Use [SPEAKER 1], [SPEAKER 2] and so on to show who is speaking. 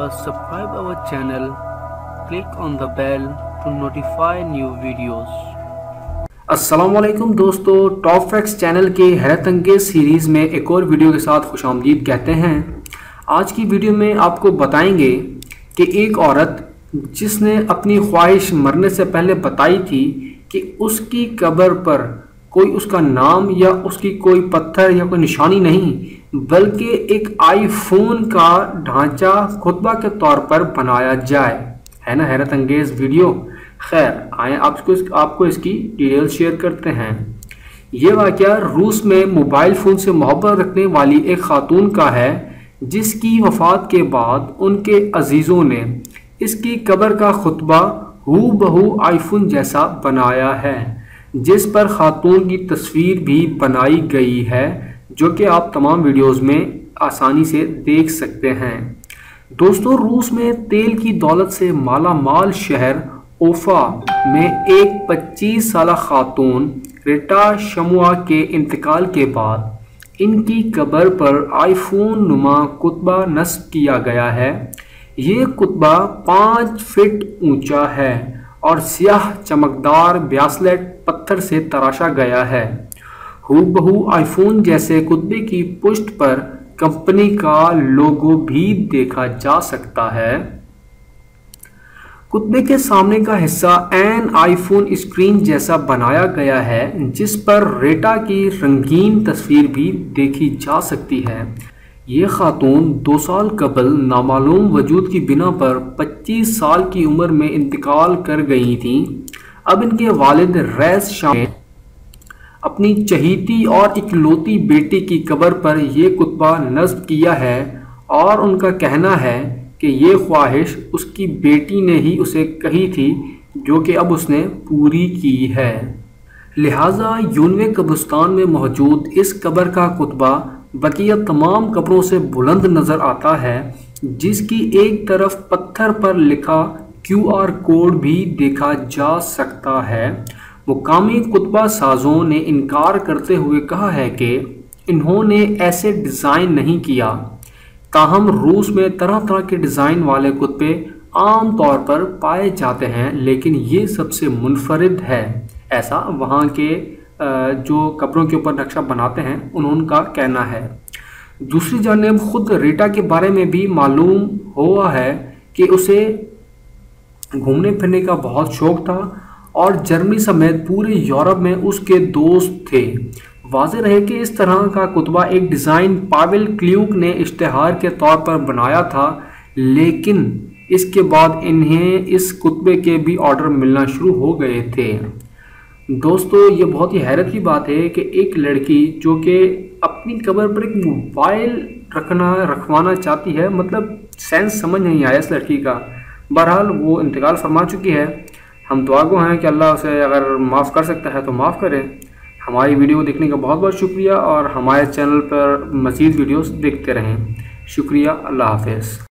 [SPEAKER 1] subscribe our channel, click on the bell to notify new videos.
[SPEAKER 2] अस्सलामुअलैकुम दोस्तों, top facts channel के हैरत अंगेज series में एक और वीडियो के साथ खुशामदीद कहते हैं। आज की वीडियो में आपको बताएंगे कि एक औरत जिसने अपनी ख्वाहिश मरने से पहले बताई थी कि उसकी कब्र पर कोई उसका नाम या उसकी कोई पत्थर या कोई निशानी नहीं बल्कि एक आईफोन का ढांचा खुतबा के तौर पर बनाया जाए। है ना हैरत अंगेज वीडियो। खैर आए आपको इसकी डिटेल शेयर करते हैं। ये वाक़या रूस में मोबाइल फ़ोन से मोहब्बत रखने वाली एक खातून का है, जिसकी वफ़ात के बाद उनके अजीज़ों ने इसकी कब्र का खुतबा हूबहू आईफोन जैसा बनाया है, जिस पर खातून की तस्वीर भी बनाई गई है, जो कि आप तमाम वीडियोस में आसानी से देख सकते हैं। दोस्तों, रूस में तेल की दौलत से माला माल शहर ओफा में एक 25 साल खातून रिटा शमुआ के इंतकाल के बाद इनकी कब्र पर आईफोन नुमा कुतबा नस्ब किया गया है। ये कुतबा 5 फीट ऊंचा है और सियाह चमकदार ब्रासलेट पत्थर से तराशा गया है। हूबहू आईफोन जैसे कुतबे की पुष्ट पर कंपनी का लोगो भी देखा जा सकता है। कुतबे के सामने का हिस्सा एन आईफोन स्क्रीन जैसा बनाया गया है, जिस पर रेटा की रंगीन तस्वीर भी देखी जा सकती है। ये खातून 2 साल कबल नामालूम वजूद की बिना पर 25 साल की उम्र में इंतकाल कर गई थीं। अब इनके वालिद रैस शाह ने अपनी चहीती और इकलौती बेटी की कब्र पर यह कुतबा नस्ब किया है और उनका कहना है कि ये ख्वाहिश उसकी बेटी ने ही उसे कही थी, जो कि अब उसने पूरी की है। लिहाजा यूनवे कब्रिस्तान में मौजूद इस कब्र का कुतबा बकिया तमाम कब्रों से बुलंद नज़र आता है, जिसकी एक तरफ पत्थर पर लिखा QR कोड भी देखा जा सकता है। मुकामी कुतबा साजों ने इनकार करते हुए कहा है कि इन्होंने ऐसे डिज़ाइन नहीं किया। ताहम रूस में तरह तरह के डिज़ाइन वाले कुतबे आम तौर पर पाए जाते हैं, लेकिन ये सबसे मुनफरिद है, ऐसा वहाँ के जो कब्रों के ऊपर नक्शा बनाते हैं उनका कहना है। दूसरी जानिब खुद रीटा के बारे में भी मालूम हुआ है कि उसे घूमने फिरने का बहुत शौक था और जर्मनी समेत पूरे यूरोप में उसके दोस्त थे। वाज़ेह रहे कि इस तरह का कुतबा एक डिज़ाइन पावेल क्ल्यूक ने इश्तिहार के तौर पर बनाया था, लेकिन इसके बाद इन्हें इस कुतबे के भी ऑर्डर मिलना शुरू हो गए थे। दोस्तों, ये बहुत ही हैरत की बात है कि एक लड़की जो कि अपनी कब्र पर एक मोबाइल रखवाना चाहती है, मतलब सेंस समझ नहीं आया इस लड़की का। बहरहाल वो इंतकाल फरमा चुकी है। हम दुआ गो हैं कि अल्लाह उसे अगर माफ़ कर सकता है तो माफ़ करे। हमारी वीडियो देखने का बहुत बहुत शुक्रिया और हमारे चैनल पर मज़ीद वीडियोस देखते रहें। शुक्रिया। अल्लाह हाफ़िज़।